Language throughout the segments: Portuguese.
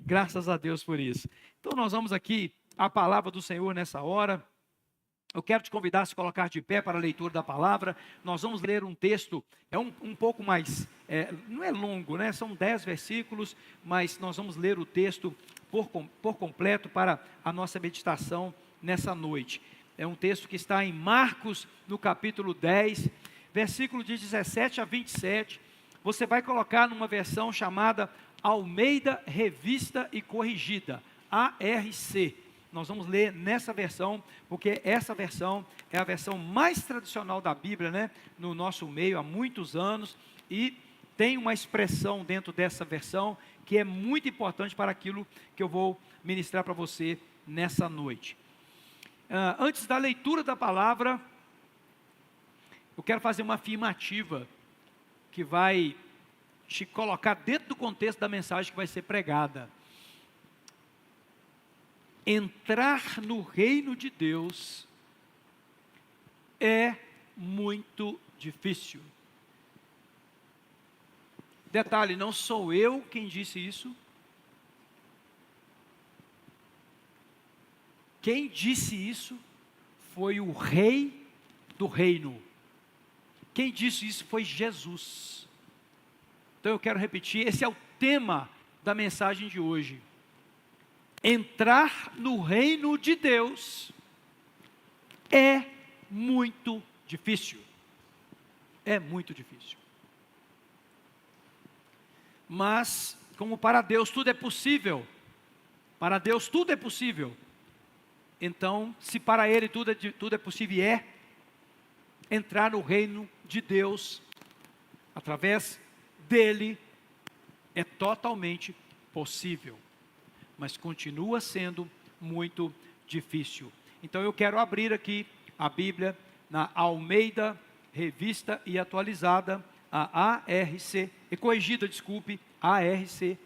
Graças a Deus por isso. Então nós vamos aqui à palavra do Senhor nessa hora. Eu quero te convidar a se colocar de pé para a leitura da palavra. Nós vamos ler um texto, é um pouco mais, não é longo, né? São 10 versículos, mas nós vamos ler o texto por completo para a nossa meditação nessa noite. É um texto que está em Marcos, no capítulo 10, versículo de 17 a 27. Você vai colocar numa versão chamada Almeida Revista e Corrigida, ARC. Nós vamos ler nessa versão, porque essa versão é a versão mais tradicional da Bíblia, né? No nosso meio há muitos anos, e tem uma expressão dentro dessa versão que é muito importante para aquilo que eu vou ministrar para você nessa noite. Antes da leitura da palavra, eu quero fazer uma afirmativa que vai te colocar dentro do contexto da mensagem que vai ser pregada. Entrar no reino de Deus é muito difícil. Detalhe, não sou eu quem disse isso. Quem disse isso foi o rei do reino. Quem disse isso foi Jesus. Então eu quero repetir, esse é o tema da mensagem de hoje. Entrar no reino de Deus é muito difícil. É muito difícil. Mas, como para Deus tudo é possível, para Deus tudo é possível, então, se para Ele tudo é possível, entrar no reino de Deus, através dEle, é totalmente possível. Mas continua sendo muito difícil. Então eu quero abrir aqui a Bíblia na Almeida, Revista e Atualizada, a ARC, e corrigida, desculpe, ARC,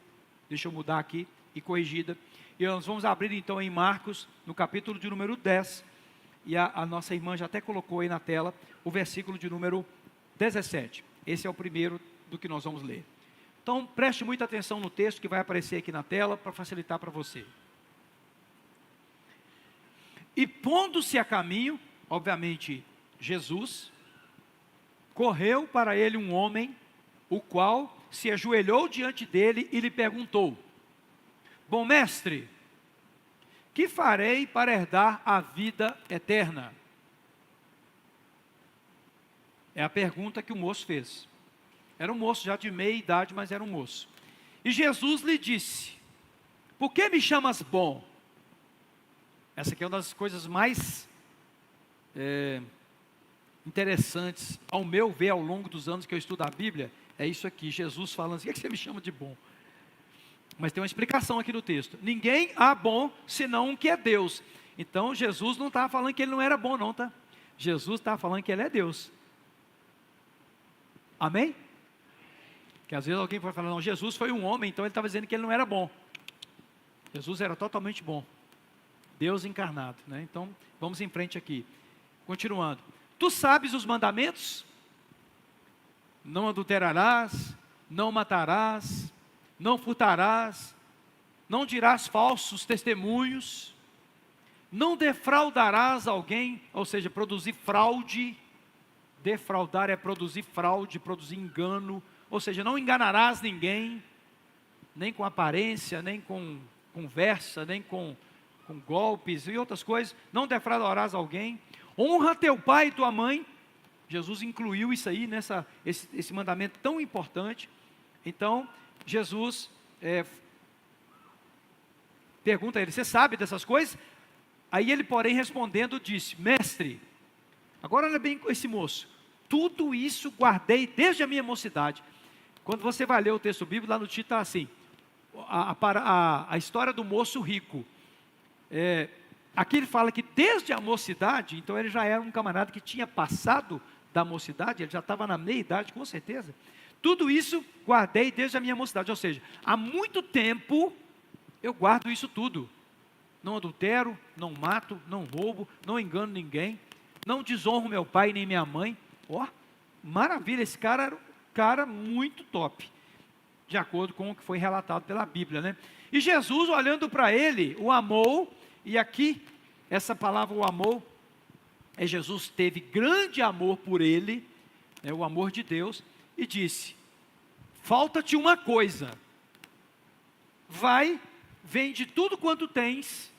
deixa eu mudar aqui, e corrigida. E nós vamos abrir então em Marcos, no capítulo de número 10, e a nossa irmã já até colocou aí na tela, o versículo de número 17. Esse é o primeiro do que nós vamos ler. Então, preste muita atenção no texto que vai aparecer aqui na tela, para facilitar para você. E pondo-se a caminho, obviamente, Jesus, correu para ele um homem, o qual se ajoelhou diante dele e lhe perguntou: Bom mestre, que farei para herdar a vida eterna? É a pergunta que o moço fez. Era um moço já de meia idade, mas era um moço. E Jesus lhe disse: Por que me chamas bom? Essa aqui é uma das coisas mais interessantes, ao meu ver, ao longo dos anos que eu estudo a Bíblia. É isso aqui, Jesus falando assim: O que você me chama de bom? Mas tem uma explicação aqui no texto. Ninguém há bom, senão um que é Deus. Então Jesus não estava falando que ele não era bom não, tá? Jesus estava falando que ele é Deus. Amém? Que às vezes alguém pode falar, não, Jesus foi um homem, então ele estava dizendo que ele não era bom. Jesus era totalmente bom. Deus encarnado, né? Então, vamos em frente aqui. Continuando. Tu sabes os mandamentos? Não adulterarás, não matarás, não furtarás, não dirás falsos testemunhos, não defraudarás alguém, ou seja, produzir fraude. Defraudar é produzir fraude, produzir engano, ou seja, não enganarás ninguém, nem com aparência, nem com conversa, nem com golpes e outras coisas. Não defraudarás alguém. Honra teu pai e tua mãe. Jesus incluiu isso aí, esse mandamento tão importante. Então, Jesus pergunta a ele: você sabe dessas coisas? Aí ele, porém, respondendo, disse: Mestre, agora olha bem com esse moço, tudo isso guardei desde a minha mocidade. Quando você vai ler o texto bíblico, lá no título está assim, a história do moço rico. Aqui ele fala que desde a mocidade, então ele já era um camarada que tinha passado da mocidade, ele já estava na meia idade, com certeza. Tudo isso guardei desde a minha mocidade, ou seja, há muito tempo eu guardo isso tudo. Não adultero, não mato, não roubo, não engano ninguém, não desonro meu pai nem minha mãe. Maravilha, esse cara era um cara muito top. de acordo com o que foi relatado pela Bíblia, né? E Jesus, olhando para ele, o amou, e aqui, essa palavra o amou, Jesus teve grande amor por ele, né, o amor de Deus, e disse: falta-te uma coisa, vai, vende tudo quanto tens,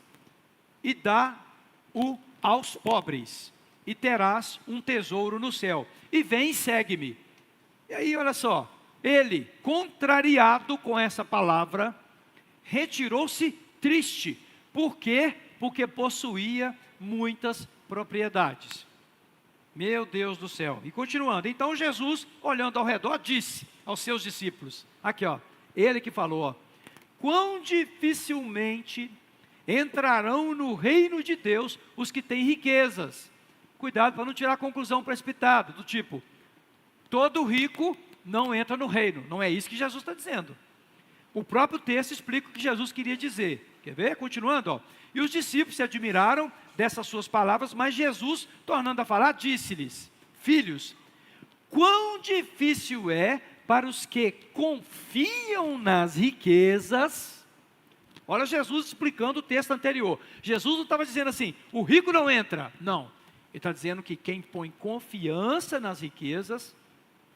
e dá-o aos pobres, e terás um tesouro no céu, e vem e segue-me. E aí, olha só, ele, contrariado com essa palavra, retirou-se triste. Por quê? Porque possuía muitas propriedades. Meu Deus do céu. E continuando, então Jesus, olhando ao redor, disse aos seus discípulos, aqui ó, ele que falou, ó, quão dificilmente entrarão no reino de Deus os que têm riquezas. Cuidado para não tirar a conclusão precipitada, do tipo, todo rico não entra no reino. Não é isso que Jesus está dizendo. O próprio texto explica o que Jesus queria dizer. Quer ver? Continuando, ó. E os discípulos se admiraram dessas suas palavras, mas Jesus, tornando a falar, disse-lhes, filhos, quão difícil é para os que confiam nas riquezas. Olha Jesus explicando o texto anterior. Jesus não estava dizendo assim, o rico não entra. Não. Ele está dizendo que quem põe confiança nas riquezas,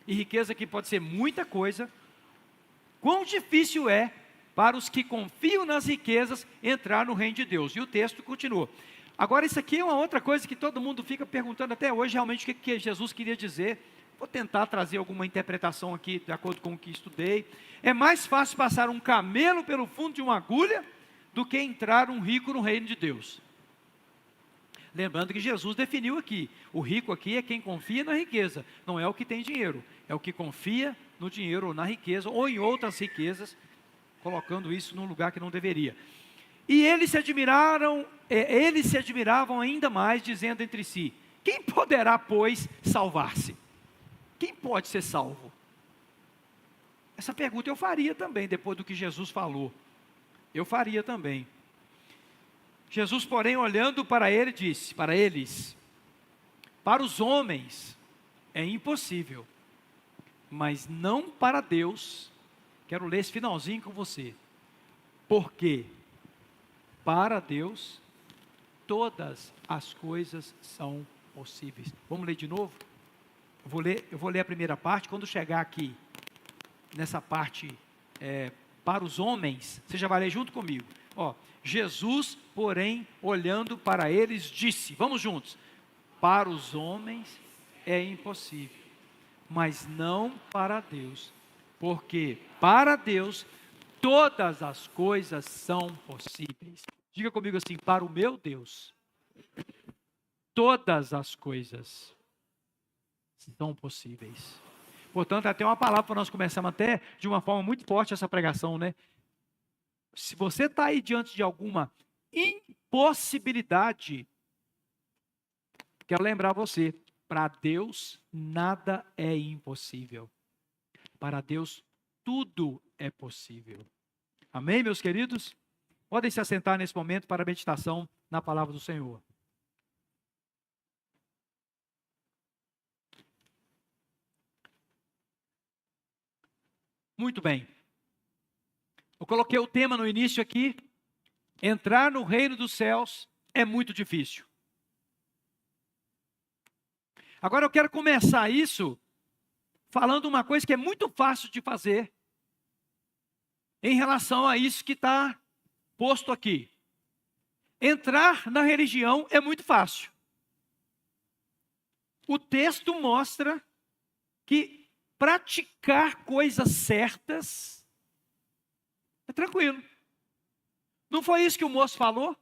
e riqueza aqui pode ser muita coisa, quão difícil é para os que confiam nas riquezas entrar no reino de Deus. E o texto continua. Agora isso aqui é uma outra coisa que todo mundo fica perguntando até hoje, realmente o que Jesus queria dizer. Vou tentar trazer alguma interpretação aqui, de acordo com o que estudei. É mais fácil passar um camelo pelo fundo de uma agulha, do que entrar um rico no reino de Deus. Lembrando que Jesus definiu aqui, o rico aqui é quem confia na riqueza, não é o que tem dinheiro, é o que confia no dinheiro ou na riqueza, ou em outras riquezas, colocando isso num lugar que não deveria. E eles se admiravam ainda mais, dizendo entre si, quem poderá, pois, salvar-se? Quem pode ser salvo? Essa pergunta eu faria também, depois do que Jesus falou. Eu faria também. Jesus, porém, olhando para ele, disse, para eles, para os homens é impossível, mas não para Deus. Quero ler esse finalzinho com você. Porque para Deus todas as coisas são possíveis. Vamos ler de novo? Eu vou ler a primeira parte. Quando chegar aqui, nessa parte, para os homens, você já vai ler junto comigo. Ó, Jesus, porém, olhando para eles, disse, vamos juntos, para os homens é impossível, mas não para Deus, porque para Deus todas as coisas são possíveis. Diga comigo assim, para o meu Deus, todas as coisas são possíveis. Portanto, até uma palavra para nós começarmos até de uma forma muito forte essa pregação, né? Se você está aí diante de alguma impossibilidade, quero lembrar você, para Deus nada é impossível. Para Deus tudo é possível. Amém, meus queridos? Podem se assentar nesse momento para a meditação na palavra do Senhor. Muito bem. Eu coloquei o tema no início aqui. Entrar no reino dos céus é muito difícil. Agora eu quero começar isso falando uma coisa que é muito fácil de fazer em relação a isso que está posto aqui. Entrar na religião é muito fácil. O texto mostra que praticar coisas certas é tranquilo. Não foi isso que o moço falou?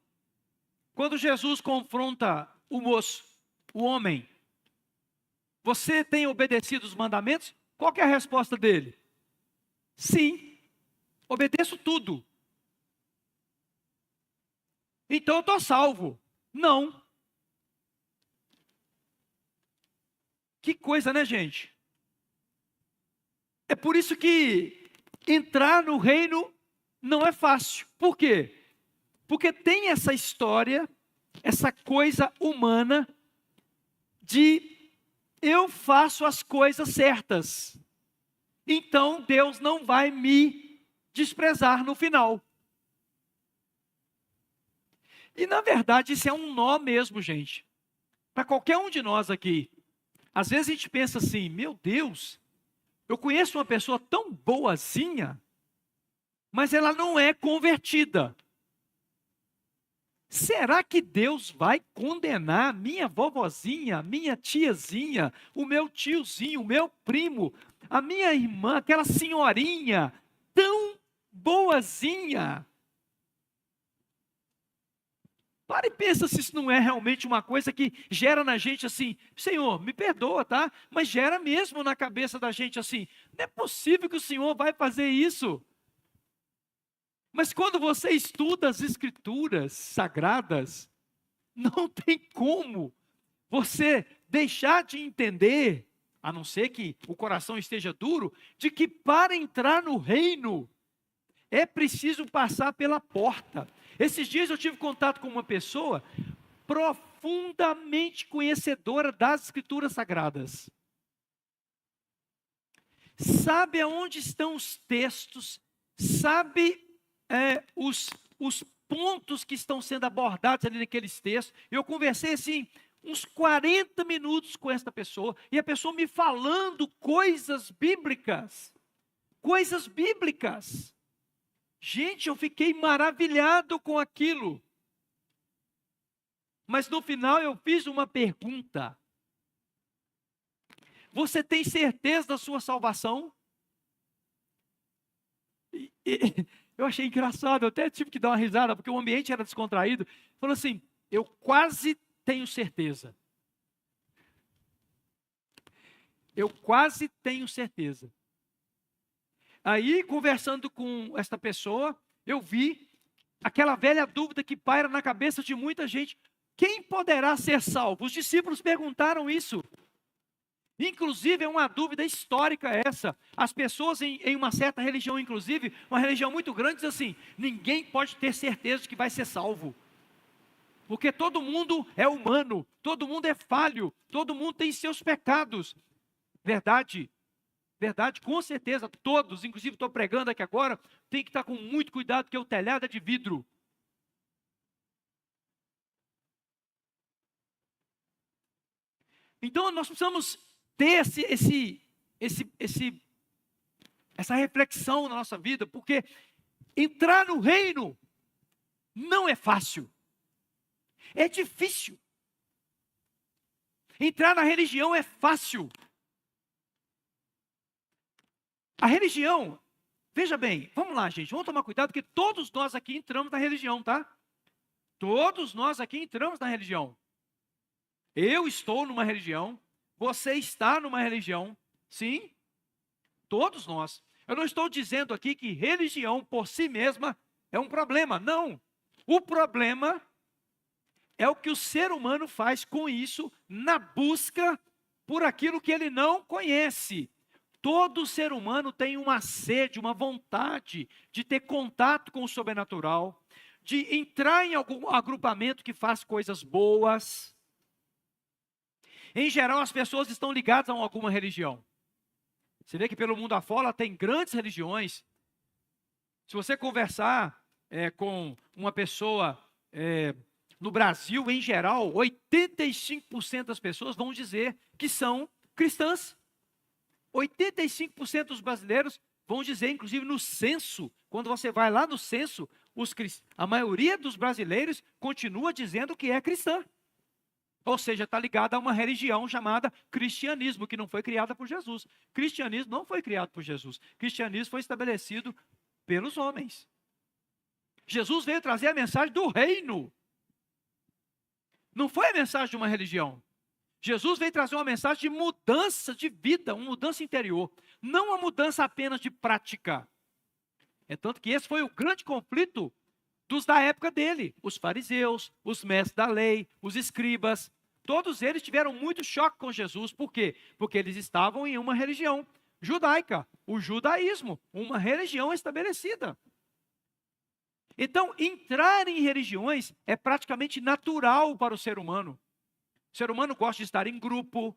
Quando Jesus confronta o moço, o homem, você tem obedecido os mandamentos? Qual que é a resposta dele? Sim, obedeço tudo. Então eu estou salvo. Não. Que coisa, né, gente? É por isso que entrar no reino não é fácil. Por quê? Porque tem essa história, essa coisa humana de eu faço as coisas certas. então Deus não vai me desprezar no final. E na verdade isso é um nó mesmo, gente. Para qualquer um de nós aqui. Às vezes a gente pensa assim, meu Deus, eu conheço uma pessoa tão boazinha, mas ela não é convertida. Será que Deus vai condenar minha vovozinha, minha tiazinha, o meu tiozinho, o meu primo, a minha irmã, aquela senhorinha tão boazinha? Para e pensa se isso não é realmente uma coisa que gera na gente assim, Senhor, me perdoa, tá? Mas gera mesmo na cabeça da gente assim, não é possível que o Senhor vai fazer isso. Mas quando você estuda as escrituras sagradas, não tem como você deixar de entender, a não ser que o coração esteja duro, de que para entrar no reino é preciso passar pela porta. Esses dias eu tive contato com uma pessoa profundamente conhecedora das escrituras sagradas. Sabe aonde estão os textos, sabe os pontos que estão sendo abordados ali naqueles textos. Eu conversei assim, uns 40 minutos com esta pessoa, e a pessoa me falando coisas bíblicas. Coisas bíblicas. Gente, eu fiquei maravilhado com aquilo. Mas no final eu fiz uma pergunta. Você tem certeza da sua salvação? Eu achei engraçado, eu até tive que dar uma risada, porque o ambiente era descontraído. Falou assim, eu quase tenho certeza. Eu quase tenho certeza. Aí, conversando com esta pessoa, eu vi aquela velha dúvida que paira na cabeça de muita gente. Quem poderá ser salvo? Os discípulos perguntaram isso. Inclusive, é uma dúvida histórica essa. As pessoas em uma certa religião, inclusive, uma religião muito grande, diz assim, ninguém pode ter certeza de que vai ser salvo. Porque todo mundo é humano, todo mundo é falho, todo mundo tem seus pecados. Verdade, verdade, com certeza, todos, inclusive estou pregando aqui agora, tem que estar com muito cuidado, porque o telhado é de vidro. Então, nós precisamos ter essa reflexão na nossa vida, porque entrar no reino não é fácil, é difícil. Entrar na religião é fácil. A religião, veja bem, vamos lá, gente, vamos tomar cuidado, porque todos nós aqui entramos na religião, tá? Todos nós aqui entramos na religião. Eu estou numa religião, você está numa religião, sim, todos nós. Eu não estou dizendo aqui que religião por si mesma é um problema, não. O problema é o que o ser humano faz com isso na busca por aquilo que ele não conhece. Todo ser humano tem uma sede, uma vontade de ter contato com o sobrenatural, de entrar em algum agrupamento que faz coisas boas. Em geral, as pessoas estão ligadas a alguma religião. Você vê que pelo mundo afora tem grandes religiões. Se você conversar com uma pessoa no Brasil, em geral, 85% das pessoas vão dizer que são cristãs. 85% dos brasileiros vão dizer, inclusive no censo, quando você vai lá no censo, a maioria dos brasileiros continua dizendo que é cristã. Ou seja, está ligada a uma religião chamada cristianismo, que não foi criada por Jesus. Cristianismo não foi criado por Jesus. Cristianismo foi estabelecido pelos homens. Jesus veio trazer a mensagem do reino. Não foi a mensagem de uma religião. Jesus veio trazer uma mensagem de mudança de vida, uma mudança interior. Não uma mudança apenas de prática. É tanto que esse foi o grande conflito dos da época dele. Os fariseus, os mestres da lei, os escribas. Todos eles tiveram muito choque com Jesus. Por quê? Porque eles estavam em uma religião judaica. O judaísmo, uma religião estabelecida. Então, entrar em religiões é praticamente natural para o ser humano. O ser humano gosta de estar em grupo.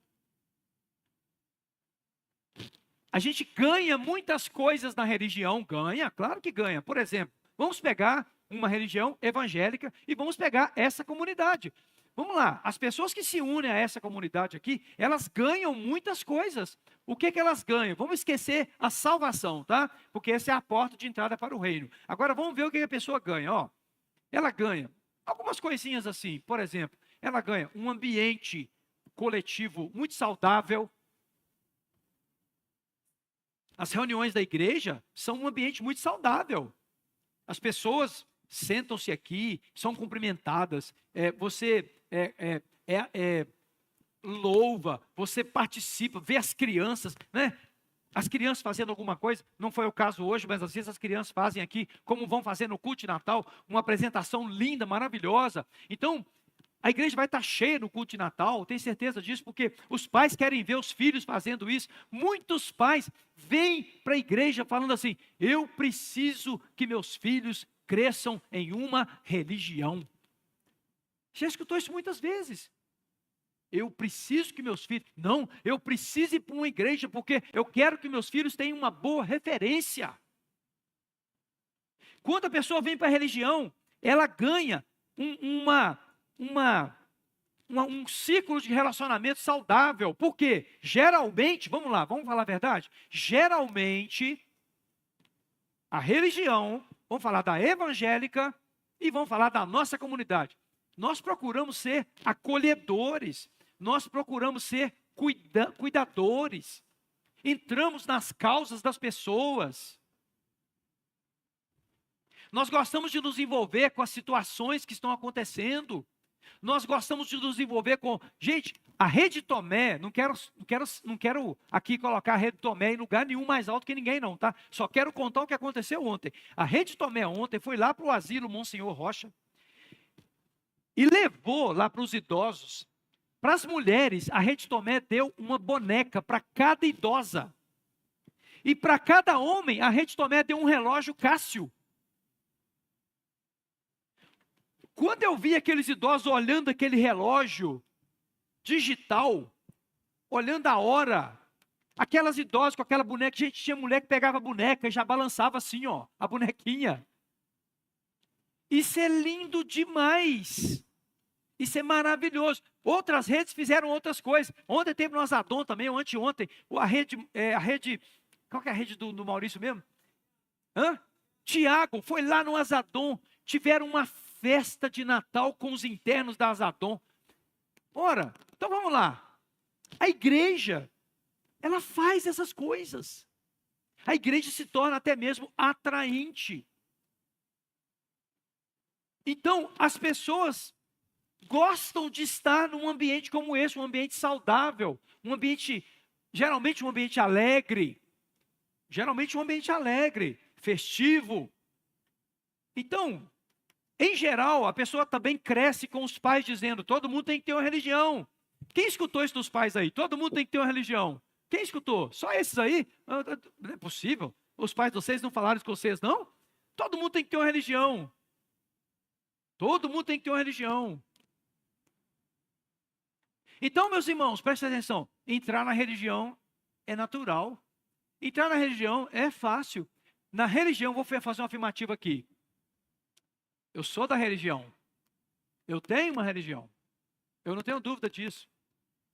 A gente ganha muitas coisas na religião, ganha, claro que ganha. Por exemplo, vamos pegar uma religião evangélica e vamos pegar essa comunidade. Vamos lá, as pessoas que se unem a essa comunidade aqui, elas ganham muitas coisas. O que que elas ganham? Vamos esquecer a salvação, tá? Porque essa é a porta de entrada para o reino. Agora vamos ver o que a pessoa ganha, ó. Ela ganha algumas coisinhas assim, por exemplo, ela ganha um ambiente coletivo muito saudável. As reuniões da igreja são um ambiente muito saudável. As pessoas sentam-se aqui, são cumprimentadas, você louva, você participa, vê as crianças, né? As crianças fazendo alguma coisa, não foi o caso hoje, mas às vezes as crianças fazem aqui, como vão fazer no culto de Natal, uma apresentação linda, maravilhosa. Então, a igreja vai estar cheia no culto de Natal, tenho certeza disso, porque os pais querem ver os filhos fazendo isso. Muitos pais vêm para a igreja falando assim: eu preciso que meus filhos cresçam em uma religião. Já escutou isso muitas vezes. Eu preciso que meus filhos... Não, eu preciso ir para uma igreja porque eu quero que meus filhos tenham uma boa referência. Quando a pessoa vem para a religião, ela ganha um ciclo de relacionamento saudável. Por quê? Geralmente, vamos lá, vamos falar a verdade? Geralmente, a religião, vamos falar da evangélica e vamos falar da nossa comunidade. Nós procuramos ser acolhedores, nós procuramos ser cuidadores, entramos nas causas das pessoas. Nós gostamos de nos envolver com as situações que estão acontecendo. Nós gostamos de nos envolver com... Gente, a Rede Tomé, não quero aqui colocar a Rede Tomé em lugar nenhum mais alto que ninguém não, tá? Só quero contar o que aconteceu ontem. A Rede Tomé ontem foi lá para o asilo Monsenhor Rocha e levou lá para os idosos. Para as mulheres, a Rede Tomé deu uma boneca para cada idosa. E para cada homem, a Rede Tomé deu um relógio Cássio. Quando eu vi aqueles idosos olhando aquele relógio digital, olhando a hora, aquelas idosas com aquela boneca, gente, tinha mulher que pegava a boneca e já balançava assim, ó, a bonequinha. Isso é lindo demais. Isso é maravilhoso. Outras redes fizeram outras coisas. Ontem teve no Azadon também, ou anteontem, a rede, qual que é a rede do Maurício mesmo? Tiago, foi lá no Azadon, tiveram uma festa de Natal com os internos da Azadon. Ora, então vamos lá. A igreja, ela faz essas coisas. A igreja se torna até mesmo atraente. Então, as pessoas gostam de estar num ambiente como esse, um ambiente saudável, um ambiente, geralmente um ambiente alegre, festivo. Então, em geral, a pessoa também cresce com os pais dizendo: todo mundo tem que ter uma religião. Quem escutou isso dos pais aí? Todo mundo tem que ter uma religião. Quem escutou? Só esses aí? Não é possível. Os pais de vocês não falaram isso com vocês, não? Todo mundo tem que ter uma religião. Todo mundo tem que ter uma religião. Então, meus irmãos, prestem atenção. Entrar na religião é natural. Entrar na religião é fácil. Na religião, vou fazer uma afirmativa aqui. Eu sou da religião. Eu tenho uma religião. Eu não tenho dúvida disso.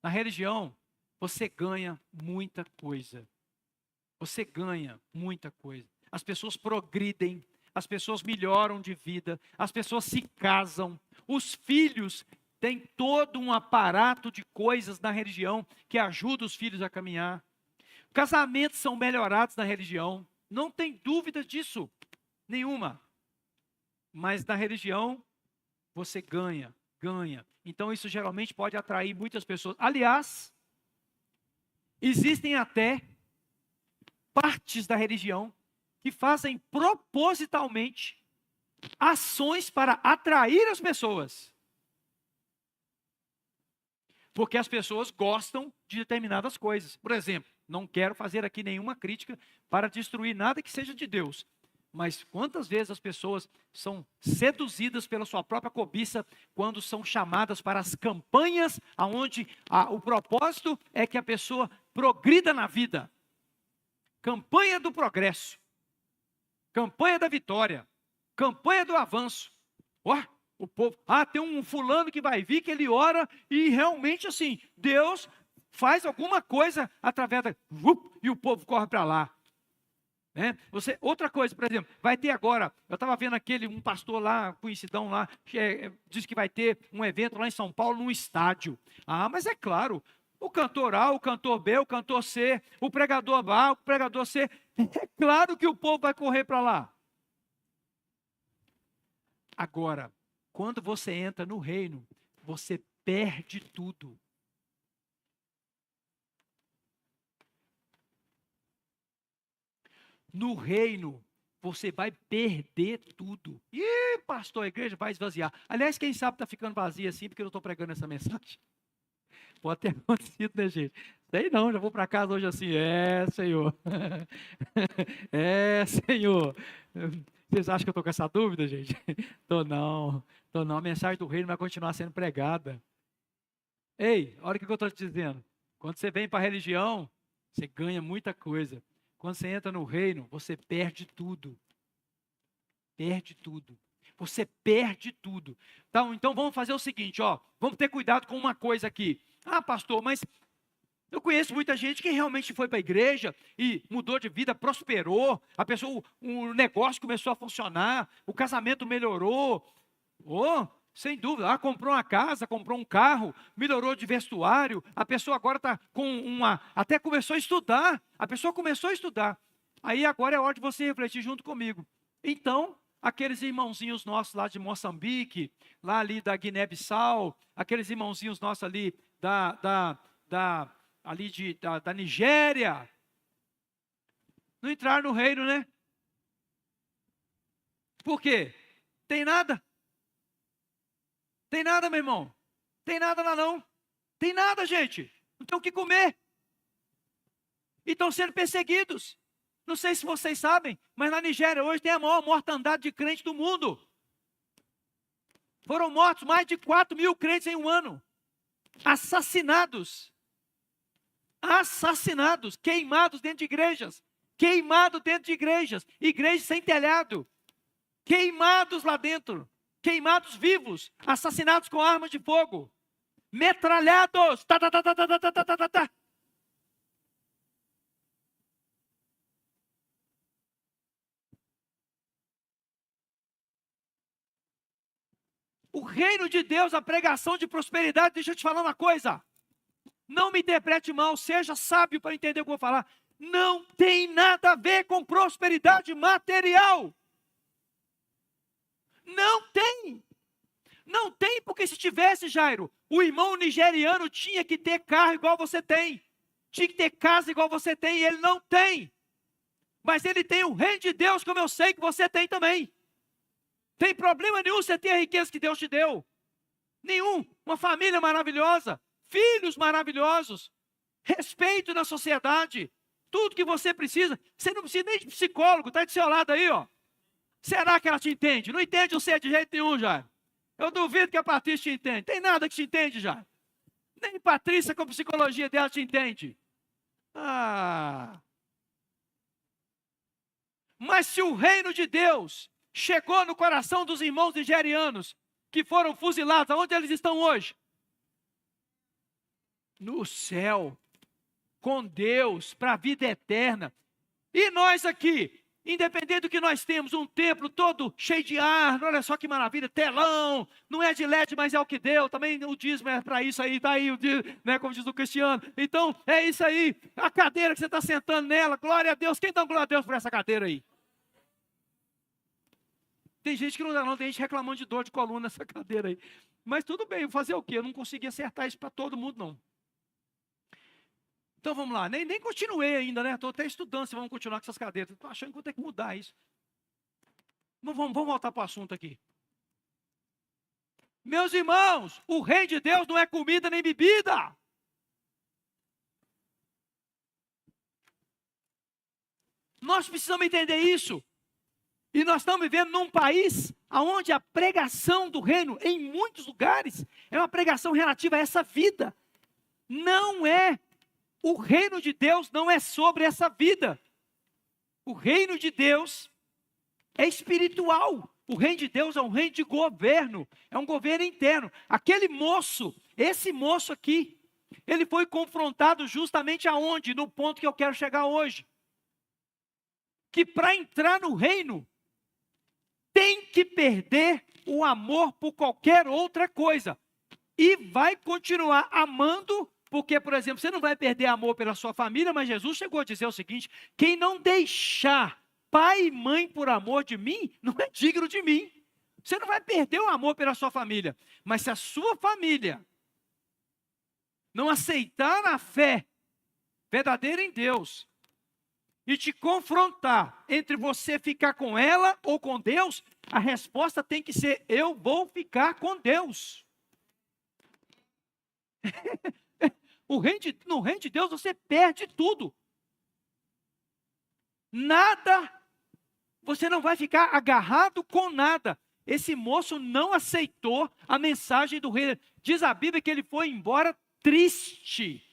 Na religião, você ganha muita coisa. Você ganha muita coisa. As pessoas progridem, as pessoas melhoram de vida, as pessoas se casam, os filhos têm todo um aparato de coisas na religião que ajuda os filhos a caminhar. Casamentos são melhorados na religião, não tem dúvida disso, nenhuma. Mas na religião, você ganha. Então isso geralmente pode atrair muitas pessoas. Aliás, existem até partes da religião que fazem propositalmente ações para atrair as pessoas. Porque as pessoas gostam de determinadas coisas. Por exemplo, não quero fazer aqui nenhuma crítica para destruir nada que seja de Deus. Mas quantas vezes as pessoas são seduzidas pela sua própria cobiça quando são chamadas para as campanhas onde o propósito é que a pessoa progrida na vida. campanha do progresso, campanha da vitória, campanha do avanço. Ó, o povo, tem um fulano que vai vir, que ele ora, e realmente assim, Deus faz alguma coisa através da... E o povo corre para lá. Outra coisa, por exemplo, vai ter agora, eu estava vendo um pastor lá, conhecidão lá, diz que vai ter um evento lá em São Paulo, num estádio. Mas é claro, o cantor A, o cantor B, o cantor C, o pregador A, o pregador C, é claro que o povo vai correr para lá. Agora, quando você entra no reino, você perde tudo. No reino, você vai perder tudo. Ih, pastor, a igreja vai esvaziar. Aliás, quem sabe está ficando vazia assim, porque eu estou pregando essa mensagem. Pode ter acontecido, né, gente? Sei não, já vou para casa hoje assim. Senhor. Senhor. Vocês acham que eu estou com essa dúvida, gente? Tô não. A mensagem do reino vai continuar sendo pregada. Ei, olha o que eu estou te dizendo. Quando você vem para a religião, você ganha muita coisa. Quando você entra no reino, você perde tudo. Perde tudo. Você perde tudo. Então vamos fazer o seguinte, vamos ter cuidado com uma coisa aqui. Pastor, mas eu conheço muita gente que realmente foi para a igreja e mudou de vida, prosperou. A pessoa, o negócio começou a funcionar, o casamento melhorou. Sem dúvida, comprou uma casa, comprou um carro, melhorou de vestuário, a pessoa agora está até começou a estudar, a pessoa começou a estudar. Aí agora é hora de você refletir junto comigo. Então, aqueles irmãozinhos nossos lá de Moçambique, lá ali da Guiné-Bissau, aqueles irmãozinhos nossos ali da Nigéria, não entraram no reino, né? Por quê? Tem nada. Tem nada, meu irmão. Tem nada lá não. Tem nada, gente. Não tem o que comer. E estão sendo perseguidos. Não sei se vocês sabem, mas na Nigéria hoje tem a maior mortandade de crentes do mundo. Foram mortos mais de 4.000 crentes em um ano. Assassinados. Assassinados. Queimados dentro de igrejas. Igrejas sem telhado. Queimados lá dentro. Queimados vivos, assassinados com armas de fogo, metralhados. O reino de Deus, a pregação de prosperidade, deixa eu te falar uma coisa. Não me interprete mal, seja sábio para entender o que eu vou falar. Não tem nada a ver com prosperidade material. Não tem. Não tem, porque se tivesse, Jairo, o irmão nigeriano tinha que ter carro igual você tem. Tinha que ter casa igual você tem, e ele não tem. Mas ele tem o reino de Deus, como eu sei que você tem também. Tem problema nenhum você ter a riqueza que Deus te deu. Nenhum. Uma família maravilhosa, filhos maravilhosos, respeito na sociedade, tudo que você precisa. Você não precisa nem de psicólogo, está do seu lado aí, Será que ela te entende? Não entende você de jeito nenhum, Jairo. Eu duvido que a Patrícia te entende. Tem nada que te entende, já. Nem Patrícia com a psicologia dela te entende. Mas se o reino de Deus chegou no coração dos irmãos nigerianos que foram fuzilados, aonde eles estão hoje? No céu. Com Deus, para a vida eterna. E nós aqui? Independente do que nós temos, um templo todo cheio de ar, olha só que maravilha, telão, não é de LED, mas é o que deu, também o dízimo é para isso aí, está aí, né, como diz o Cristiano. Então, é isso aí, a cadeira que você está sentando nela, glória a Deus, quem dá glória a Deus por essa cadeira aí? Tem gente que não dá não, tem gente reclamando de dor de coluna nessa cadeira aí. Mas tudo bem, fazer o quê? Eu não consegui acertar isso para todo mundo não. Então vamos lá, nem continuei ainda, né? Estou até estudando se vamos continuar com essas cadeiras. Estou achando que vou ter que mudar isso. Vamos voltar para o assunto aqui. Meus irmãos, o reino de Deus não é comida nem bebida. Nós precisamos entender isso. E nós estamos vivendo num país onde a pregação do reino, em muitos lugares, é uma pregação relativa a essa vida. Não é. O reino de Deus não é sobre essa vida. O reino de Deus é espiritual. O reino de Deus é um reino de governo, é um governo interno. Aquele moço, esse moço aqui, ele foi confrontado justamente aonde? No ponto que eu quero chegar hoje. Que para entrar no reino, tem que perder o amor por qualquer outra coisa. E vai continuar amando, porque, por exemplo, você não vai perder amor pela sua família, mas Jesus chegou a dizer o seguinte: quem não deixar pai e mãe por amor de mim, não é digno de mim. Você não vai perder o amor pela sua família, mas se a sua família não aceitar a fé verdadeira em Deus e te confrontar entre você ficar com ela ou com Deus, a resposta tem que ser: eu vou ficar com Deus. No reino de Deus você perde tudo. Nada, você não vai ficar agarrado com nada. Esse moço não aceitou a mensagem do rei. Diz a Bíblia que ele foi embora triste.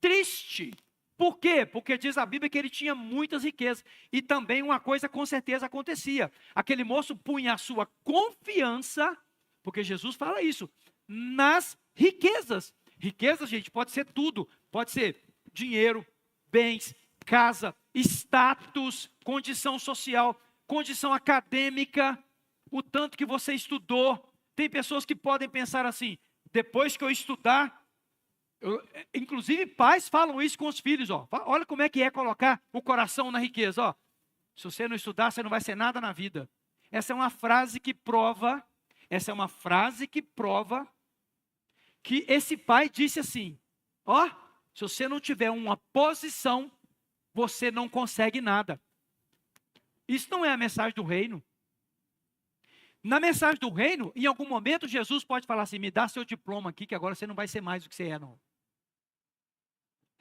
Triste. Por quê? Porque diz a Bíblia que ele tinha muitas riquezas. E também uma coisa com certeza acontecia. Aquele moço punha a sua confiança, porque Jesus fala isso, nas riquezas. Riqueza, gente, pode ser tudo. Pode ser dinheiro, bens, casa, status, condição social, condição acadêmica, o tanto que você estudou. Tem pessoas que podem pensar assim: depois que eu estudar, inclusive pais falam isso com os filhos, ó. Olha como é que é colocar o coração na riqueza, ó. Se você não estudar, você não vai ser nada na vida. Essa é uma frase que prova que esse pai disse assim: ó, se você não tiver uma posição, você não consegue nada. Isso não é a mensagem do reino. Na mensagem do reino, em algum momento, Jesus pode falar assim: me dá seu diploma aqui, que agora você não vai ser mais o que você é, não.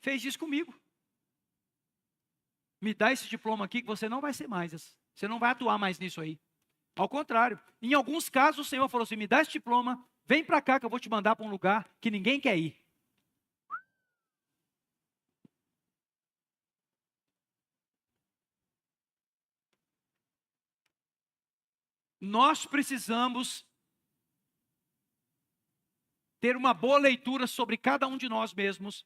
Fez isso comigo. Me dá esse diploma aqui, que você não vai ser mais. Você não vai atuar mais nisso aí. Ao contrário, em alguns casos o Senhor falou assim: me dá esse diploma, vem para cá que eu vou te mandar para um lugar que ninguém quer ir. Nós precisamos ter uma boa leitura sobre cada um de nós mesmos,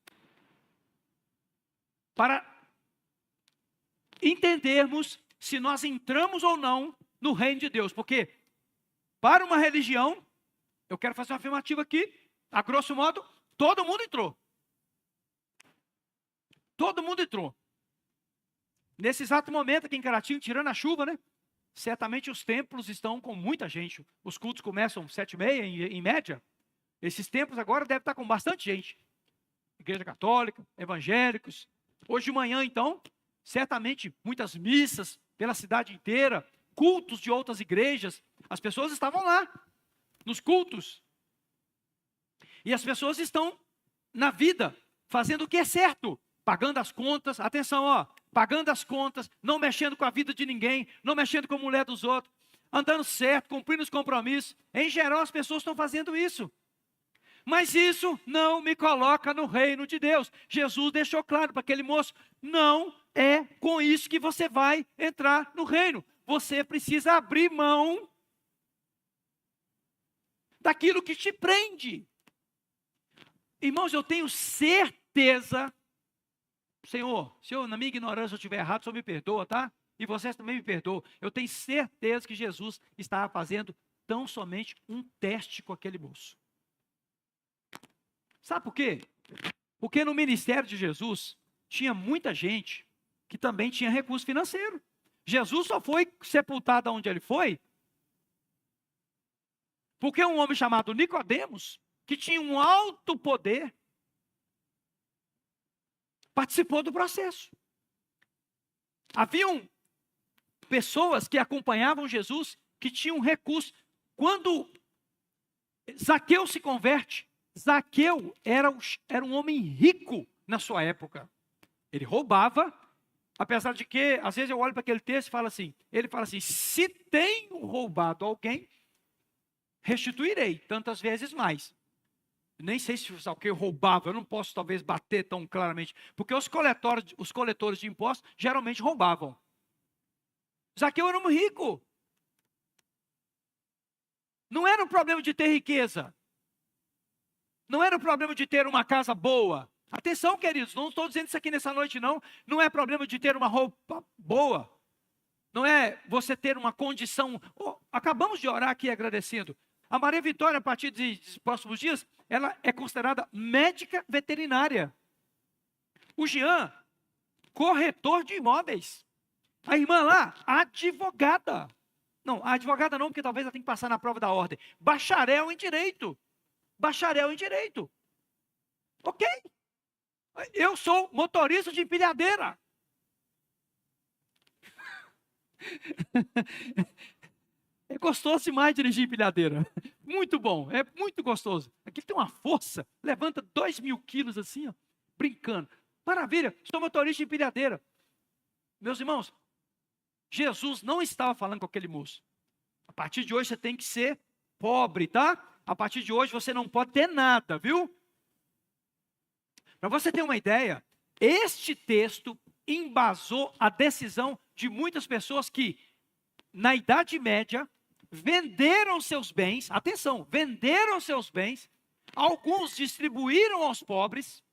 para entendermos se nós entramos ou não no reino de Deus. Porque para uma religião, eu quero fazer uma afirmativa aqui, a grosso modo, todo mundo entrou. Todo mundo entrou. Nesse exato momento aqui em Caratinho, tirando a chuva, né? Certamente os templos estão com muita gente. Os cultos começam 7h30 em média. Esses templos agora devem estar com bastante gente. Igreja católica, evangélicos. Hoje de manhã, então, certamente muitas missas pela cidade inteira, cultos de outras igrejas. As pessoas estavam lá, nos cultos. E as pessoas estão na vida, fazendo o que é certo, pagando as contas. Atenção, ó, pagando as contas, não mexendo com a vida de ninguém, não mexendo com a mulher dos outros, andando certo, cumprindo os compromissos. Em geral, as pessoas estão fazendo isso. Mas isso não me coloca no reino de Deus. Jesus deixou claro para aquele moço: não é com isso que você vai entrar no reino. Você precisa abrir mão daquilo que te prende. Irmãos, eu tenho certeza, Senhor, se eu na minha ignorância eu estiver errado, o Senhor me perdoa, tá? E vocês também me perdoam. Eu tenho certeza que Jesus estava fazendo tão somente um teste com aquele moço. Sabe por quê? Porque no ministério de Jesus tinha muita gente que também tinha recurso financeiro. Jesus só foi sepultado onde ele foi porque um homem chamado Nicodemos, que tinha um alto poder, participou do processo. Haviam pessoas que acompanhavam Jesus que tinham recurso. Quando Zaqueu se converte, Zaqueu era um homem rico na sua época. Ele roubava, apesar de que, às vezes eu olho para aquele texto e falo assim, ele fala assim: se tenho roubado alguém, restituirei tantas vezes mais. Nem sei se o Zaqueu roubava, eu não posso talvez bater tão claramente, porque os coletores de impostos geralmente roubavam. Zaqueu era um rico. Não era o problema de ter riqueza. Não era o problema de ter uma casa boa. Atenção, queridos, não estou dizendo isso aqui nessa noite, não. Não é problema de ter uma roupa boa. Não é você ter uma condição. Oh, acabamos de orar aqui agradecendo. A Maria Vitória, a partir dos próximos dias, ela é considerada médica veterinária. O Jean, corretor de imóveis. A irmã lá, advogada. Não, a advogada não, porque talvez ela tenha que passar na prova da ordem. Bacharel em direito. Bacharel em direito. Ok? Eu sou motorista de empilhadeira. É gostoso demais dirigir empilhadeira. Muito bom, é muito gostoso. Aqui tem uma força, levanta 2.000 quilos assim, ó, brincando. Maravilha, sou motorista de empilhadeira. Meus irmãos, Jesus não estava falando com aquele moço. A partir de hoje você tem que ser pobre, tá? A partir de hoje você não pode ter nada, viu? Para você ter uma ideia, este texto embasou a decisão de muitas pessoas que, na Idade Média, venderam seus bens, atenção, venderam seus bens, alguns distribuíram aos pobres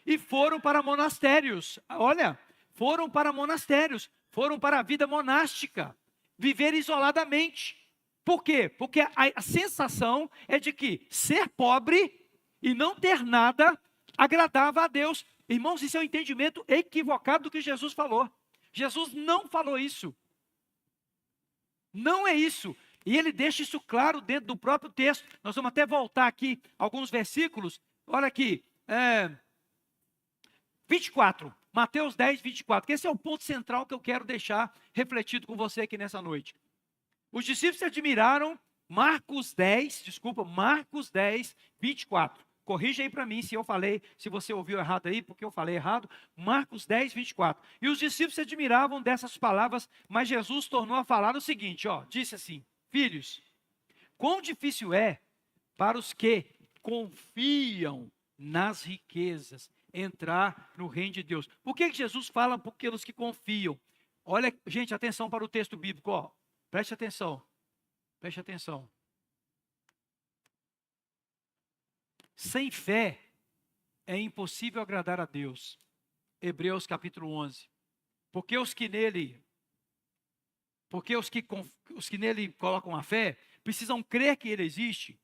e foram para monastérios. Olha, foram para monastérios, foram para a vida monástica, viver isoladamente. Por quê? Porque a sensação é de que ser pobre e não ter nada agradava a Deus. Irmãos, isso é um entendimento equivocado do que Jesus falou. Jesus não falou isso. Não é isso. E ele deixa isso claro dentro do próprio texto. Nós vamos até voltar aqui alguns versículos. Olha aqui, 24, Mateus 10, 24, que esse é o ponto central que eu quero deixar refletido com você aqui nessa noite. Os discípulos se admiraram, Marcos 10, 24. Corrija aí para mim se eu falei, se você ouviu errado aí, porque eu falei errado. Marcos 10, 24. E os discípulos se admiravam dessas palavras, mas Jesus tornou a falar o seguinte, ó, disse assim: filhos, quão difícil é para os que confiam nas riquezas entrar no reino de Deus. Por que Jesus fala porque os que confiam? Olha, gente, atenção para o texto bíblico, ó. Preste atenção. Preste atenção. Sem fé é impossível agradar a Deus. Hebreus capítulo 11. Porque os que nele colocam a fé, precisam crer que ele existe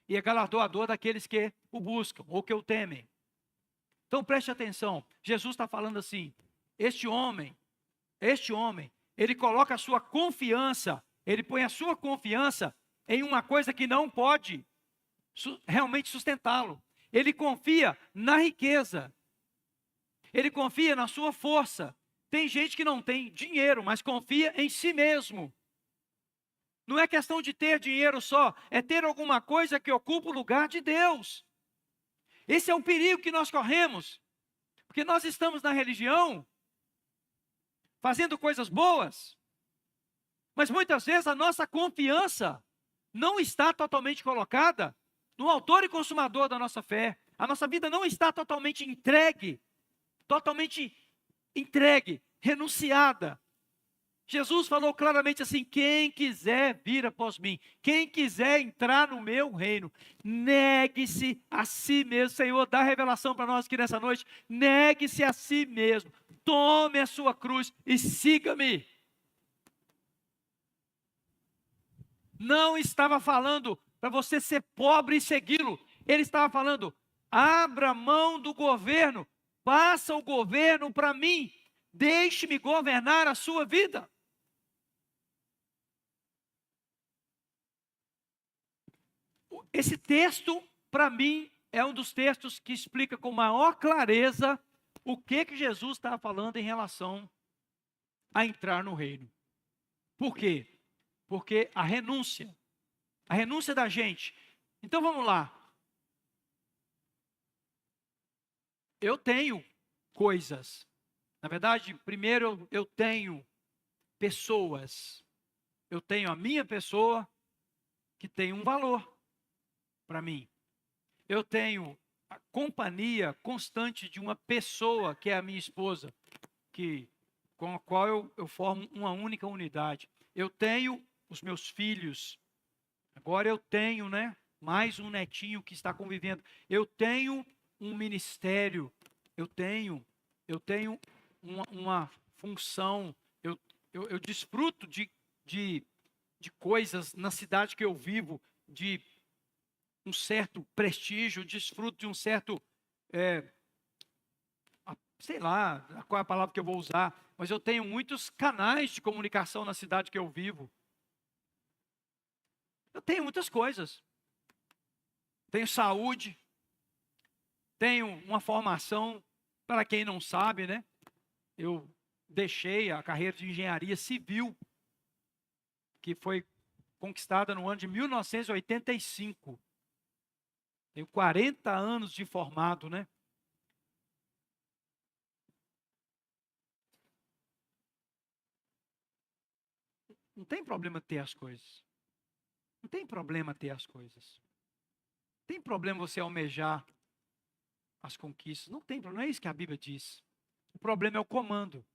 e é galardoador daqueles que o buscam ou que o temem. Então preste atenção, Jesus está falando assim, este homem, ele coloca a sua confiança, ele põe a sua confiança em uma coisa que não pode realmente sustentá-lo. Ele confia na riqueza, ele confia na sua força. Tem gente que não tem dinheiro, mas confia em si mesmo. Não é questão de ter dinheiro só, é ter alguma coisa que ocupa o lugar de Deus. Esse é o perigo que nós corremos, porque nós estamos na religião, fazendo coisas boas, mas muitas vezes a nossa confiança não está totalmente colocada no autor e consumador da nossa fé. A nossa vida não está totalmente entregue, renunciada. Jesus falou claramente assim: quem quiser vir após mim, quem quiser entrar no meu reino, negue-se a si mesmo. Senhor, dá revelação para nós aqui nessa noite. Negue-se a si mesmo, tome a sua cruz e siga-me. Não estava falando para você ser pobre e segui-lo. Ele estava falando: abra mão do governo, passa o governo para mim, deixe-me governar a sua vida. Esse texto, para mim, é um dos textos que explica com maior clareza o que Jesus estava falando em relação a entrar no reino. Por quê? Porque a renúncia da gente. Então vamos lá. Eu tenho coisas. Na verdade, primeiro eu tenho pessoas. Eu tenho a minha pessoa que tem um valor para mim. Eu tenho a companhia constante de uma pessoa que é a minha esposa, que com a qual eu formo uma única unidade. Eu tenho os meus filhos, agora eu tenho, né, mais um netinho que está convivendo. Eu tenho um ministério, eu tenho uma função, eu desfruto de coisas na cidade que eu vivo, de um certo prestígio, desfruto de um certo, sei lá qual é a palavra que eu vou usar, mas eu tenho muitos canais de comunicação na cidade que eu vivo. Eu tenho muitas coisas. Tenho saúde, tenho uma formação, para quem não sabe, né? Eu deixei a carreira de engenharia civil, que foi conquistada no ano de 1985. Tenho 40 anos de formado, né? Não tem problema ter as coisas. Não tem problema ter as coisas. Não tem problema você almejar as conquistas. Não tem problema, não é isso que a Bíblia diz. O problema é o comando.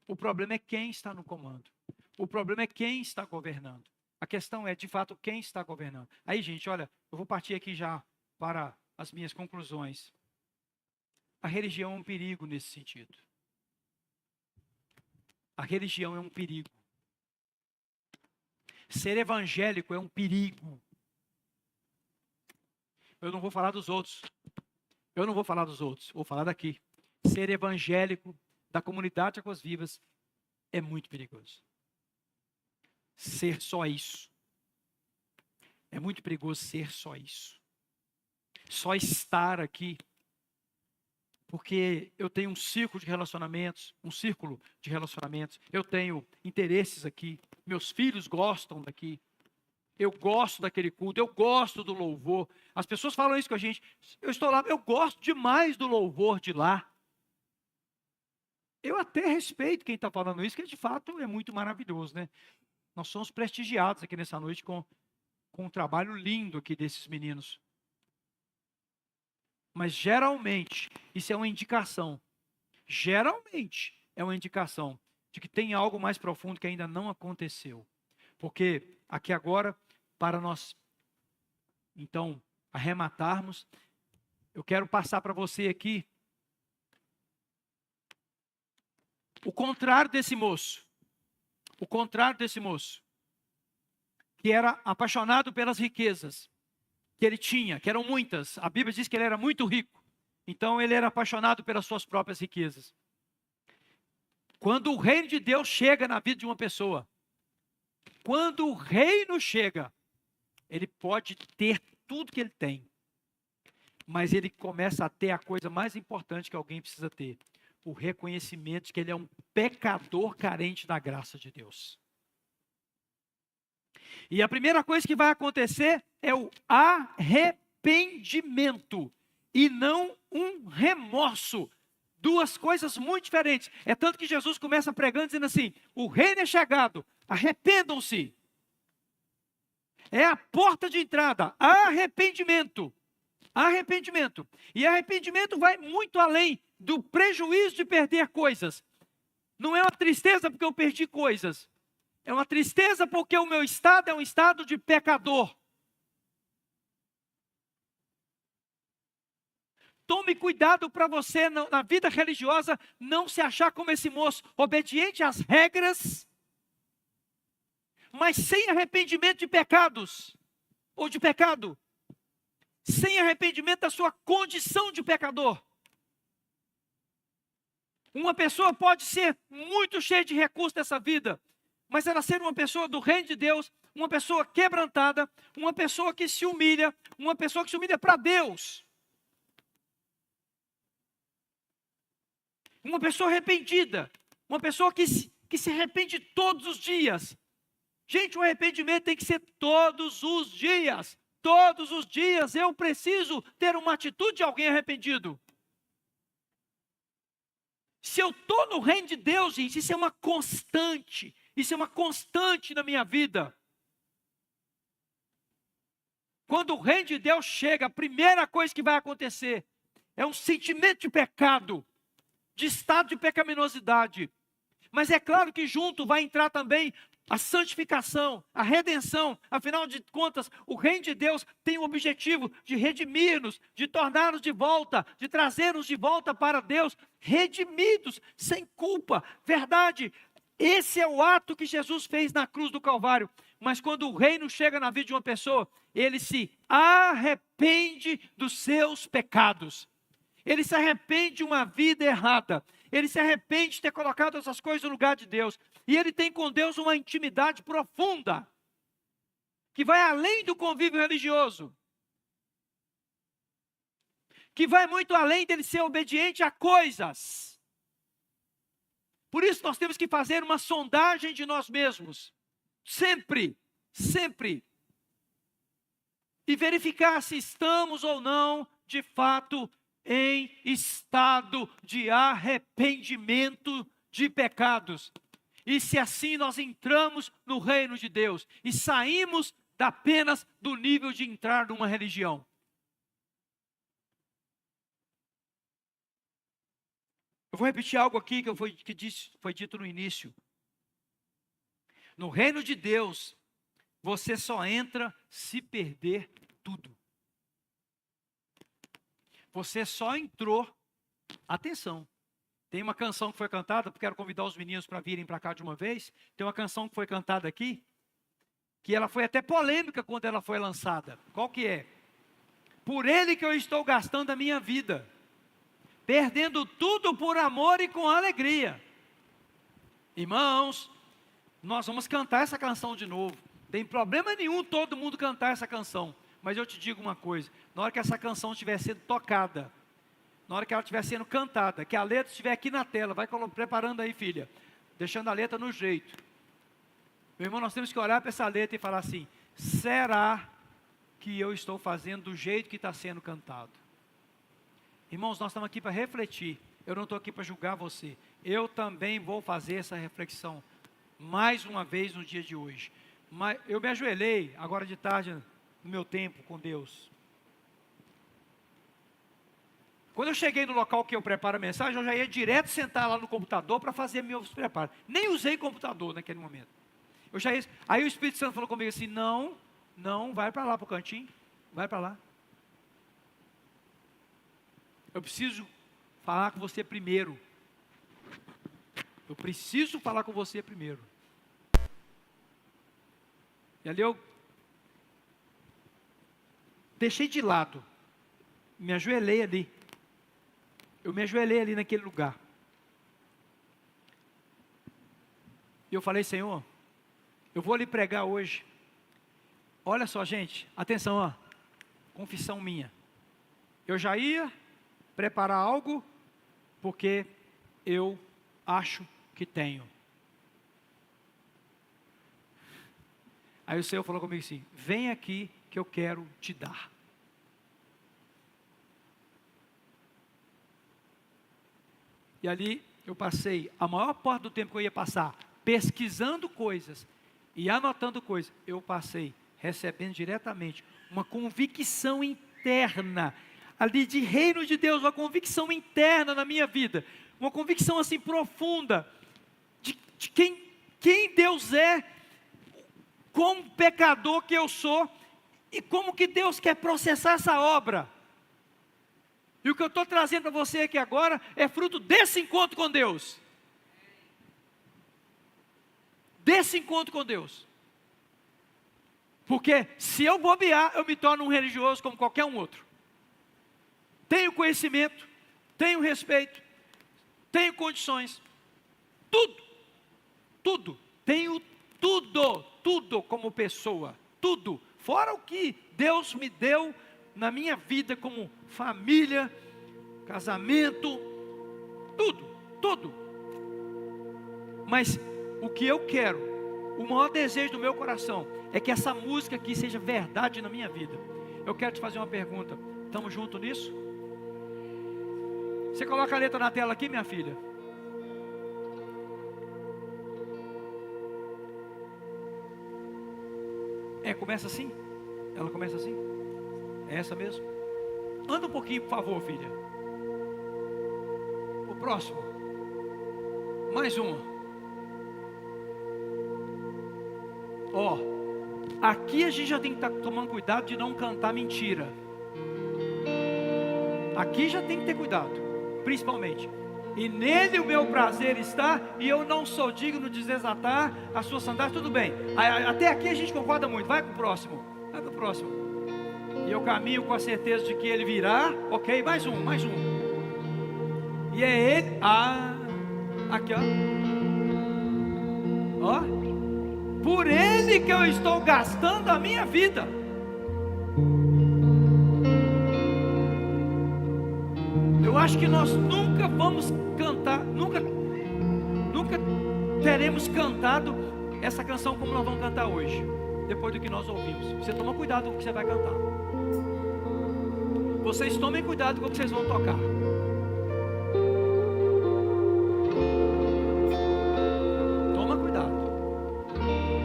O problema é quem está no comando. O problema é quem está governando. A questão é, de fato, quem está governando. Aí, gente, olha, eu vou partir aqui já para as minhas conclusões. A religião é um perigo nesse sentido. A religião é um perigo. Ser evangélico é um perigo. Eu não vou falar dos outros. Vou falar daqui. Ser evangélico da comunidade Águas Vivas é muito perigoso. Ser só isso. É muito perigoso ser só isso. Só estar aqui. Porque eu tenho um círculo de relacionamentos, eu tenho interesses aqui, meus filhos gostam daqui, eu gosto daquele culto, eu gosto do louvor. As pessoas falam isso com a gente, eu estou lá, eu gosto demais do louvor de lá. Eu até respeito quem está falando isso, que de fato é muito maravilhoso, né? Nós somos prestigiados aqui nessa noite com um trabalho lindo aqui desses meninos. Mas geralmente, isso é uma indicação. Geralmente, é uma indicação de que tem algo mais profundo que ainda não aconteceu. Porque aqui agora, para nós, então, arrematarmos, eu quero passar para você aqui o contrário desse moço. O contrário desse moço, que era apaixonado pelas riquezas que ele tinha, que eram muitas. A Bíblia diz que ele era muito rico. Então ele era apaixonado pelas suas próprias riquezas. Quando o reino de Deus chega na vida de uma pessoa, quando o reino chega, ele pode ter tudo que ele tem, mas ele começa a ter a coisa mais importante que alguém precisa ter: o reconhecimento de que ele é um pecador carente da graça de Deus. E a primeira coisa que vai acontecer é o arrependimento, e não um remorso. Duas coisas muito diferentes. É tanto que Jesus começa pregando dizendo assim: o reino é chegado, arrependam-se. É a porta de entrada, arrependimento. Arrependimento. E arrependimento vai muito além do prejuízo de perder coisas. Não é uma tristeza porque eu perdi coisas. É uma tristeza porque o meu estado é um estado de pecador. Tome cuidado para você, na vida religiosa, não se achar como esse moço, obediente às regras, mas sem arrependimento de pecados, ou de pecado. Sem arrependimento da sua condição de pecador. Uma pessoa pode ser muito cheia de recursos nessa vida, mas ela ser uma pessoa do reino de Deus, uma pessoa quebrantada, uma pessoa que se humilha para Deus. Uma pessoa arrependida, uma pessoa que se arrepende todos os dias. Gente, o arrependimento tem que ser todos os dias. Todos os dias eu preciso ter uma atitude de alguém arrependido. Se eu estou no reino de Deus, gente, isso é uma constante. Isso é uma constante na minha vida. Quando o reino de Deus chega, a primeira coisa que vai acontecer é um sentimento de pecado, de estado de pecaminosidade. Mas é claro que junto vai entrar também a santificação, a redenção. Afinal de contas, o reino de Deus tem o objetivo de redimir-nos, de tornar-nos de volta, de trazer-nos de volta para Deus, redimidos, sem culpa. Verdade, esse é o ato que Jesus fez na cruz do Calvário. Mas quando o reino chega na vida de uma pessoa, ele se arrepende dos seus pecados. Ele se arrepende de uma vida errada. Ele se arrepende de ter colocado essas coisas no lugar de Deus. E ele tem com Deus uma intimidade profunda, que vai além do convívio religioso, que vai muito além dele ser obediente a coisas. Por isso nós temos que fazer uma sondagem de nós mesmos, sempre, sempre, e verificar se estamos ou não, de fato, em estado de arrependimento de pecados. E se assim nós entramos no reino de Deus e saímos apenas do nível de entrar numa religião. Eu vou repetir algo aqui foi dito no início. No reino de Deus, você só entra se perder tudo. Você só entrou, atenção, tem uma canção que foi cantada, quero convidar os meninos para virem para cá de uma vez, tem uma canção que foi cantada aqui, que ela foi até polêmica quando ela foi lançada. Qual que é? Por ele que eu estou gastando a minha vida, perdendo tudo por amor e com alegria. Irmãos, nós vamos cantar essa canção de novo, tem problema nenhum todo mundo cantar essa canção. Mas eu te digo uma coisa, na hora que essa canção estiver sendo tocada, na hora que ela estiver sendo cantada, que a letra estiver aqui na tela, vai preparando aí, filha, deixando a letra no jeito. Meu irmão, nós temos que olhar para essa letra e falar assim, será que eu estou fazendo do jeito que está sendo cantado? Irmãos, nós estamos aqui para refletir, eu não estou aqui para julgar você, eu também vou fazer essa reflexão, mais uma vez no dia de hoje. Mas eu me ajoelhei, agora de tarde, no meu tempo com Deus. Quando eu cheguei no local que eu preparo a mensagem, eu já ia direto sentar lá no computador para fazer meus preparos. Nem usei computador naquele momento. Aí o Espírito Santo falou comigo assim, não, vai para lá para o cantinho, vai para lá. Eu preciso falar com você primeiro. Eu preciso falar com você primeiro. E ali eu deixei de lado, me ajoelhei ali. Eu me ajoelhei ali naquele lugar. E eu falei, Senhor, eu vou lhe pregar hoje. Olha só, gente, atenção, ó, confissão minha. Eu já ia preparar algo, porque eu acho que tenho. Aí o Senhor falou comigo assim, vem aqui que eu quero te dar. E ali eu passei a maior parte do tempo que eu ia passar pesquisando coisas e anotando coisas. Eu passei recebendo diretamente uma convicção interna, ali de reino de Deus, uma convicção interna na minha vida. Uma convicção assim profunda de quem Deus é, como pecador que eu sou e como que Deus quer processar essa obra. E o que eu estou trazendo para você aqui agora é fruto desse encontro com Deus. Desse encontro com Deus. Porque se eu bobear, eu me torno um religioso como qualquer um outro. Tenho conhecimento, tenho respeito, tenho condições. Tudo. Tenho tudo como pessoa. Tudo. Fora o que Deus me deu na minha vida como família, casamento, tudo. Mas o que eu quero, o maior desejo do meu coração, é que essa música aqui seja verdade na minha vida. Eu quero te fazer uma pergunta, estamos juntos nisso? Você coloca a letra na tela aqui, minha filha? Começa assim? Ela começa assim? É essa mesmo? Anda um pouquinho, por favor, filha. O próximo. Mais uma. Ó, aqui a gente já tem que estar tomando cuidado de não cantar mentira. Aqui já tem que ter cuidado, principalmente. E nele o meu prazer está, e eu não sou digno de desatar as suas sandálias. Tudo bem, até aqui a gente concorda muito. Vai para o próximo, vai para o próximo. E eu caminho com a certeza de que ele virá. Ok, mais um. E é ele, aqui ó, por ele que eu estou gastando a minha vida. Eu acho que nós nunca vamos cantar, nunca teremos cantado essa canção como nós vamos cantar hoje, depois do que nós ouvimos. Você toma cuidado com o que você vai cantar. Vocês tomem cuidado com o que vocês vão tocar. Toma cuidado.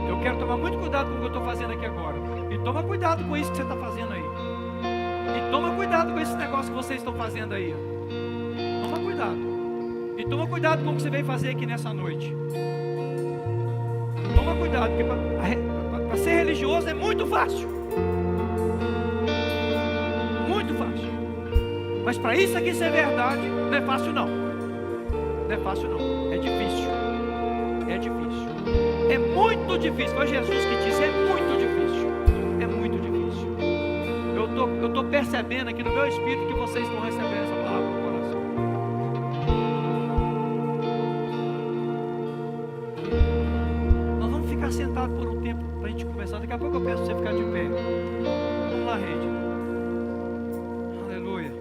Eu quero tomar muito cuidado com o que eu estou fazendo aqui agora. E toma cuidado com isso que você está fazendo aí. E toma cuidado com esse negócio que vocês estão fazendo aí. Toma cuidado. E toma cuidado com o que você veio fazer aqui nessa noite. Toma cuidado, porque para ser religioso é muito fácil. Muito fácil. Mas para isso aqui ser verdade, não é fácil não. Não é fácil não. É difícil. É difícil. É muito difícil. Foi Jesus que disse, é muito difícil. É muito difícil. Eu estou percebendo aqui no meu espírito que vocês estão recebendo essa palavra no coração. Nós vamos ficar sentados por um tempo para a gente começar. Daqui a pouco eu peço para você ficar de pé. Vamos lá, rede. Aleluia.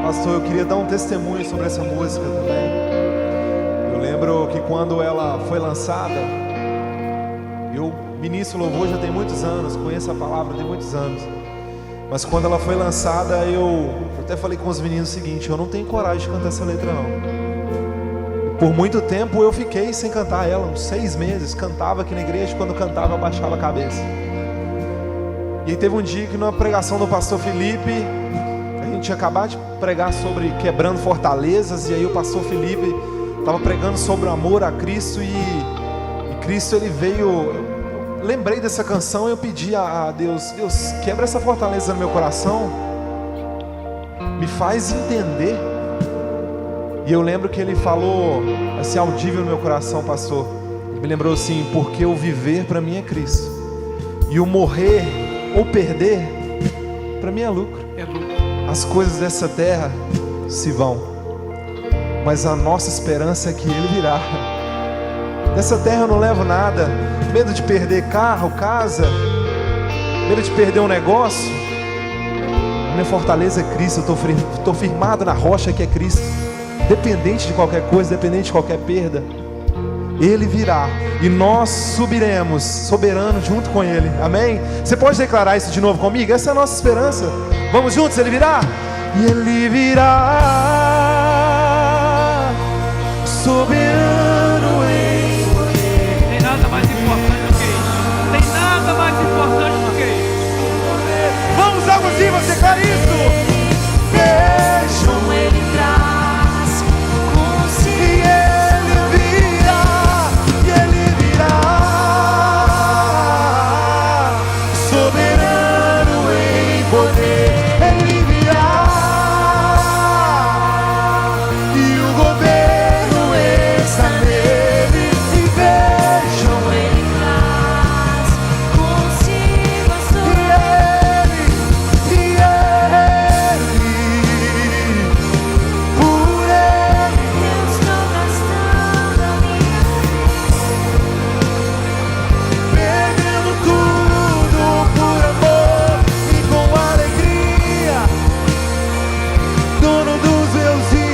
Pastor, eu queria dar um testemunho sobre essa música também. Eu lembro que quando ela foi lançada, eu ministro louvor já tem muitos anos, conheço a palavra tem muitos anos. Mas quando ela foi lançada, eu até falei com os meninos o seguinte: eu não tenho coragem de cantar essa letra não. Por muito tempo eu fiquei sem cantar ela, uns 6 meses. Cantava aqui na igreja, quando cantava eu baixava a cabeça. E aí teve um dia que numa pregação do pastor Felipe, a gente tinha acabado de pregar sobre quebrando fortalezas. E aí o pastor Felipe estava pregando sobre o amor a Cristo. E Cristo, ele veio... Eu lembrei dessa canção e eu pedi a Deus: Deus, quebra essa fortaleza no meu coração, me faz entender. E eu lembro que ele falou assim, audível no meu coração, pastor. Ele me lembrou assim: porque o viver para mim é Cristo, e o morrer ou perder para mim é lucro. As coisas dessa terra se vão, mas a nossa esperança é que Ele virá. Nessa terra eu não levo nada. Medo de perder carro, casa, medo de perder um negócio. A minha fortaleza é Cristo. Eu estou firmado na rocha que é Cristo. Dependente de qualquer coisa, dependente de qualquer perda, Ele virá e nós subiremos soberano junto com Ele. Amém? Você pode declarar isso de novo comigo? Essa é a nossa esperança. Vamos juntos? Ele virá. E Ele virá soberano em poder. Tem nada mais importante do que isso. Tem nada mais importante do que isso. Vamos lá, você declara isso. Vejam Ele traz consigo. E Ele virá. E Ele virá soberano em poder. Ele virá. E o governo está nele. E vejam Ele traz consigo a sua. E Ele, por Ele, eu estou gastando a minha perdendo tudo por amor e com alegria, dono dos meus dias.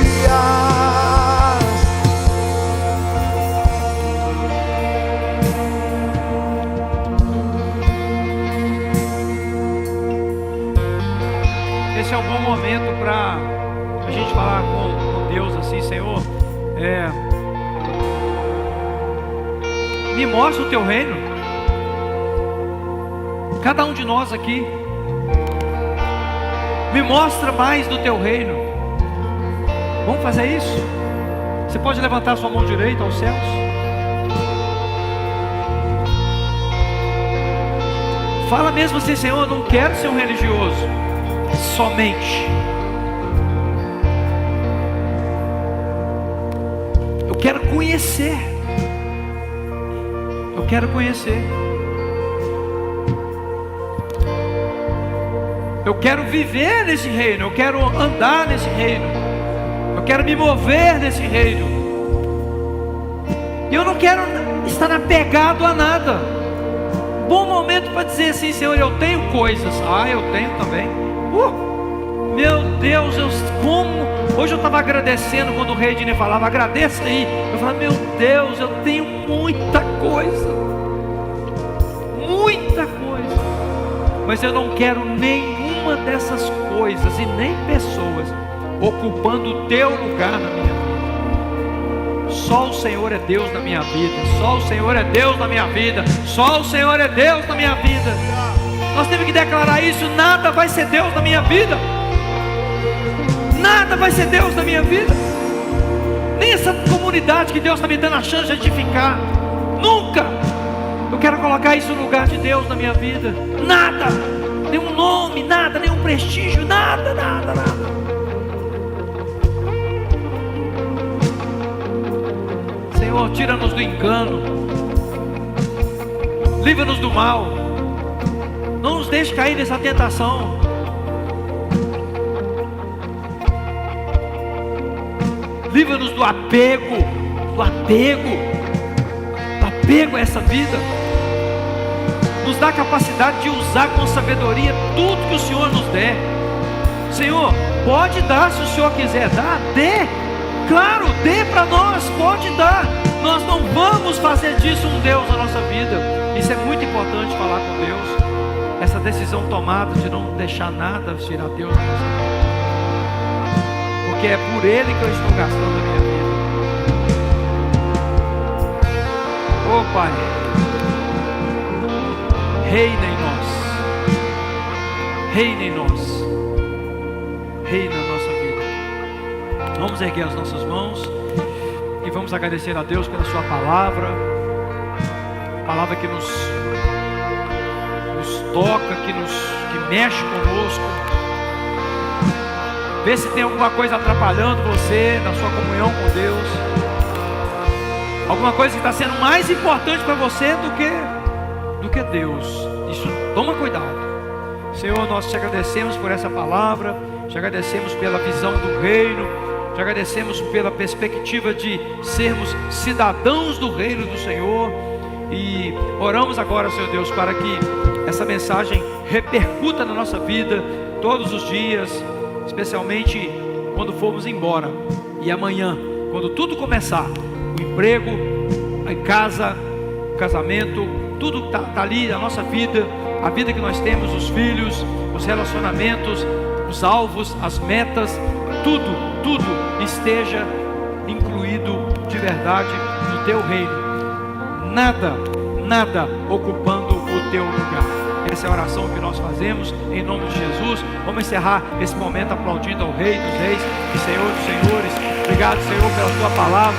Esse é um bom momento para a gente falar com Deus assim: Senhor, me mostra o teu reino. Cada um de nós aqui, me mostra mais do teu reino. Vamos fazer isso? Você pode levantar sua mão direita aos céus. Fala mesmo assim: Senhor, eu não quero ser um religioso somente. Eu quero conhecer. Eu quero conhecer. Eu quero viver nesse reino. Eu quero andar nesse reino. Eu quero me mover nesse reino. E eu não quero estar apegado a nada. Bom momento para dizer assim: Senhor, eu tenho coisas. Ah, eu tenho também. Meu Deus, hoje eu estava agradecendo quando o rei Ednei falava: agradeça aí. Eu falava: meu Deus, eu tenho muita coisa. Muita coisa. Mas eu não quero nenhuma dessas coisas e nem pessoas ocupando o teu lugar na minha vida. Só o Senhor é Deus na minha vida. Só o Senhor é Deus na minha vida. Só o Senhor é Deus na minha vida. Nós temos que declarar isso. Nada vai ser Deus na minha vida. Nada vai ser Deus na minha vida. Nem essa comunidade que Deus está me dando a chance de edificar. Nunca. Eu quero colocar isso no lugar de Deus na minha vida. Nada. Nenhum nome, nada, nenhum prestígio. Nada, nada, nada. Senhor, tira-nos do engano. Livra-nos do mal. Não nos deixe cair nessa tentação. Livra-nos do apego. Do apego a essa vida. Nos dá a capacidade de usar com sabedoria tudo que o Senhor nos der. Senhor, pode dar se o Senhor quiser dar, dê. Claro, dê para nós, pode dar. Nós não vamos fazer disso um Deus na nossa vida. Isso é muito importante falar com Deus. Essa decisão tomada de não deixar nada tirar Deus da nossa vida. Porque é por Ele que eu estou gastando a minha vida. Oh Pai, reina em nós. Reina em nós. Reina na nossa vida. Vamos erguer as nossas mãos e vamos agradecer a Deus pela sua palavra. Palavra que nos toca, que mexe conosco. Vê se tem alguma coisa atrapalhando você na sua comunhão com Deus. Alguma coisa que está sendo mais importante para você do que Deus. Isso, toma cuidado. Senhor, nós te agradecemos por essa palavra. Te agradecemos pela visão do reino. Te agradecemos pela perspectiva de sermos cidadãos do reino do Senhor. E oramos agora, Senhor Deus, para que essa mensagem repercuta na nossa vida todos os dias, especialmente quando formos embora. E amanhã, quando tudo começar, o emprego, a casa, o casamento, tudo está ali na nossa vida, a vida que nós temos, os filhos, os relacionamentos, os alvos, as metas, tudo esteja incluído de verdade no teu reino. Nada ocupando o teu lugar. Essa é a oração que nós fazemos em nome de Jesus. Vamos encerrar esse momento aplaudindo ao Rei dos Reis e Senhor dos Senhores. Obrigado, Senhor, pela tua palavra.